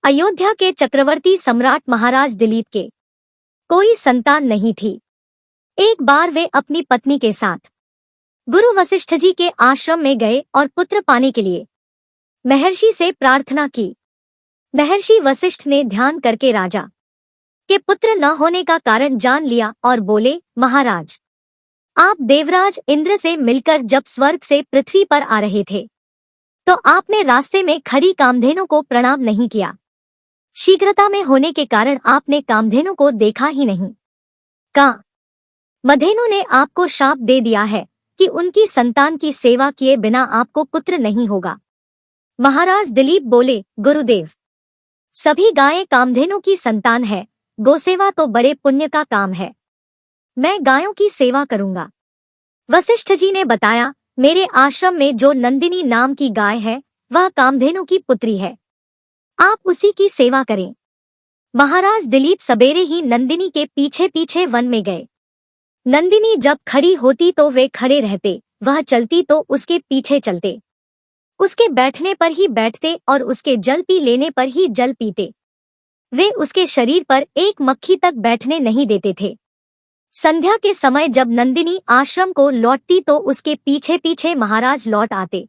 अयोध्या के चक्रवर्ती सम्राट महाराज दिलीप के कोई संतान नहीं थी। एक बार वे अपनी पत्नी के साथ गुरु वशिष्ठ जी के आश्रम में गए और पुत्र पाने के लिए महर्षि से प्रार्थना की। महर्षि वशिष्ठ ने ध्यान करके राजा के पुत्र न होने का कारण जान लिया और बोले, महाराज, आप देवराज इंद्र से मिलकर जब स्वर्ग से पृथ्वी पर आ रहे थे तो आपने रास्ते में खड़ी कामधेनु को प्रणाम नहीं किया। शीघ्रता में होने के कारण आपने कामधेनु को देखा ही नहीं। कामधेनु ने आपको शाप दे दिया है कि उनकी संतान की सेवा किए बिना आपको पुत्र नहीं होगा। महाराज दिलीप बोले, गुरुदेव, सभी गायें कामधेनु की संतान है, गोसेवा तो बड़े पुण्य का काम है, मैं गायों की सेवा करूंगा। वशिष्ठ जी ने बताया, मेरे आश्रम में जो नंदिनी नाम की गाय है वह कामधेनु की पुत्री है, आप उसी की सेवा करें। महाराज दिलीप सवेरे ही नंदिनी के पीछे पीछे वन में गए। नंदिनी जब खड़ी होती तो वे खड़े रहते, वह चलती तो उसके पीछे चलते, उसके बैठने पर ही बैठते और उसके जल पी लेने पर ही जल पीते। वे उसके शरीर पर एक मक्खी तक बैठने नहीं देते थे। संध्या के समय जब नंदिनी आश्रम को लौटती तो उसके पीछे पीछे महाराज लौट आते।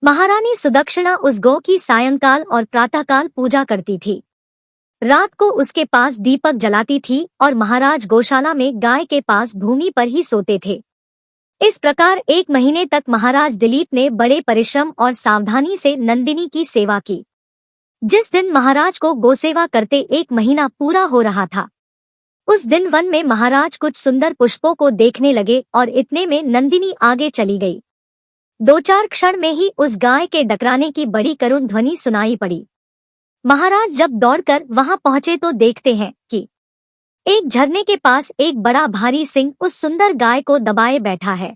महारानी सुदक्षिणा उस गौ की सायंकाल और प्रातःकाल पूजा करती थी। रात को उसके पास दीपक जलाती थी और महाराज गौशाला में गाय के पास भूमि पर ही सोते थे। इस प्रकार 1 महीने तक महाराज दिलीप ने बड़े परिश्रम और सावधानी से नंदिनी की सेवा की। जिस दिन महाराज को गोसेवा करते 1 महीना पूरा हो रहा था, उस दिन वन में महाराज कुछ सुंदर पुष्पों को देखने लगे और इतने में नंदिनी आगे चली गई। 2-4 क्षण में ही उस गाय के डकराने की बड़ी करुण ध्वनि सुनाई पड़ी। महाराज जब दौड़कर वहां पहुंचे तो देखते हैं कि एक झरने के पास एक बड़ा भारी सिंह उस सुंदर गाय को दबाए बैठा है।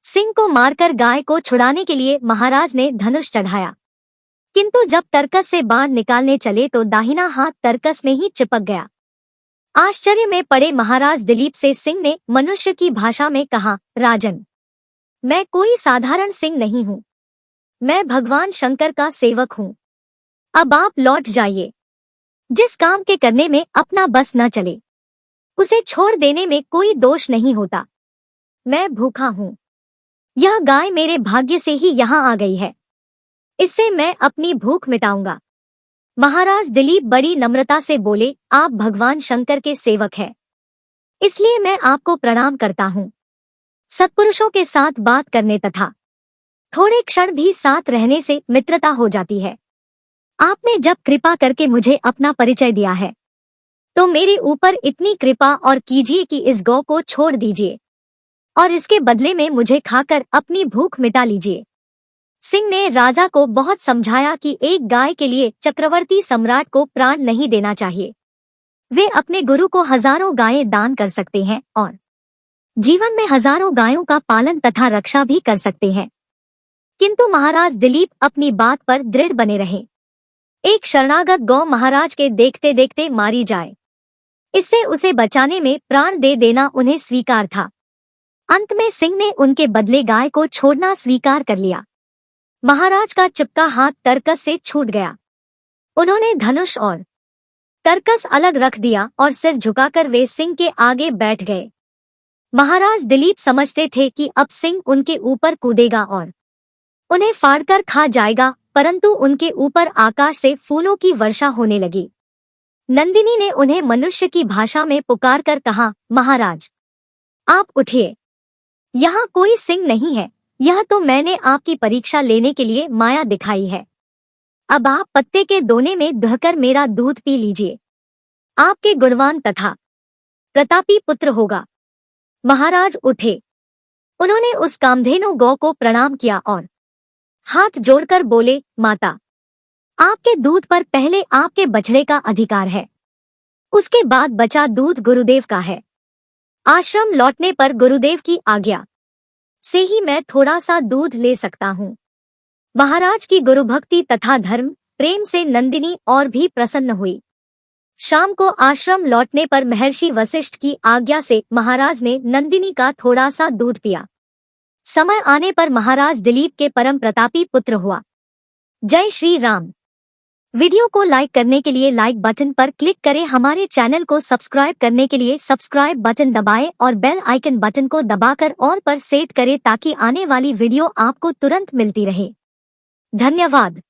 सिंह को मारकर गाय को छुड़ाने के लिए महाराज ने धनुष चढ़ाया, किंतु जब तरकस से बाण निकालने चले तो दाहिना हाथ तरकस में ही चिपक गया। आश्चर्य में पड़े महाराज दिलीप से सिंह ने मनुष्य की भाषा में कहा, राजन, मैं कोई साधारण सिंह नहीं हूँ, मैं भगवान शंकर का सेवक हूँ। अब आप लौट जाइए। जिस काम के करने में अपना बस न चले उसे छोड़ देने में कोई दोष नहीं होता। मैं भूखा हूँ, यह गाय मेरे भाग्य से ही यहाँ आ गई है, इससे मैं अपनी भूख मिटाऊंगा। महाराज दिलीप बड़ी नम्रता से बोले, आप भगवान शंकर के सेवक हैं, इसलिए मैं आपको प्रणाम करता हूँ। सत्पुरुषों के साथ बात करने तथा थोड़े क्षण भी साथ रहने से मित्रता हो जाती है। आपने जब कृपा करके मुझे अपना परिचय दिया है तो मेरे ऊपर इतनी कृपा और कीजिए कि इस गौ को छोड़ दीजिए और इसके बदले में मुझे खाकर अपनी भूख मिटा लीजिए। सिंह ने राजा को बहुत समझाया कि एक गाय के लिए चक्रवर्ती सम्राट को प्राण नहीं देना चाहिए। वे अपने गुरु को हजारों गायें दान कर सकते हैं और जीवन में हजारों गायों का पालन तथा रक्षा भी कर सकते हैं। किंतु महाराज दिलीप अपनी बात पर दृढ़ बने रहे। एक शरणागत गौ महाराज के देखते देखते मारी जाए, इससे उसे बचाने में प्राण दे देना उन्हें स्वीकार था। अंत में सिंह ने उनके बदले गाय को छोड़ना स्वीकार कर लिया। महाराज का चिपका हाथ तरकस से छूट गया। उन्होंने धनुष और तरकस अलग रख दिया और सिर झुकाकर वे सिंह के आगे बैठ गए। महाराज दिलीप समझते थे कि अब सिंह उनके ऊपर कूदेगा और उन्हें फाड़कर खा जाएगा, परंतु उनके ऊपर आकाश से फूलों की वर्षा होने लगी। नंदिनी ने उन्हें मनुष्य की भाषा में पुकारकर कहा, महाराज, आप उठिए, यहाँ कोई सिंह नहीं है, यह तो मैंने आपकी परीक्षा लेने के लिए माया दिखाई है। अब आप पत्ते के दोने में दहकर मेरा दूध पी लीजिए, आपके गुणवान तथा प्रतापी पुत्र होगा। महाराज उठे। उन्होंने उस कामधेनु गौ को प्रणाम किया और हाथ जोड़कर बोले, माता, आपके दूध पर पहले आपके बछड़े का अधिकार है, उसके बाद बचा दूध गुरुदेव का है। आश्रम लौटने पर गुरुदेव की आज्ञा से ही मैं थोड़ा सा दूध ले सकता हूँ। महाराज की गुरुभक्ति तथा धर्म प्रेम से नंदिनी और भी प्रसन्न हुई। शाम को आश्रम लौटने पर महर्षि वशिष्ठ की आज्ञा से महाराज ने नंदिनी का थोड़ा सा दूध पिया। समय आने पर महाराज दिलीप के परम प्रतापी पुत्र हुआ। जय श्री राम। वीडियो को लाइक करने के लिए लाइक बटन पर क्लिक करें। हमारे चैनल को सब्सक्राइब करने के लिए सब्सक्राइब बटन दबाएं और बेल आइकन बटन को दबाकर ऑल पर सेट करें ताकि आने वाली वीडियो आपको तुरंत मिलती रहे। धन्यवाद।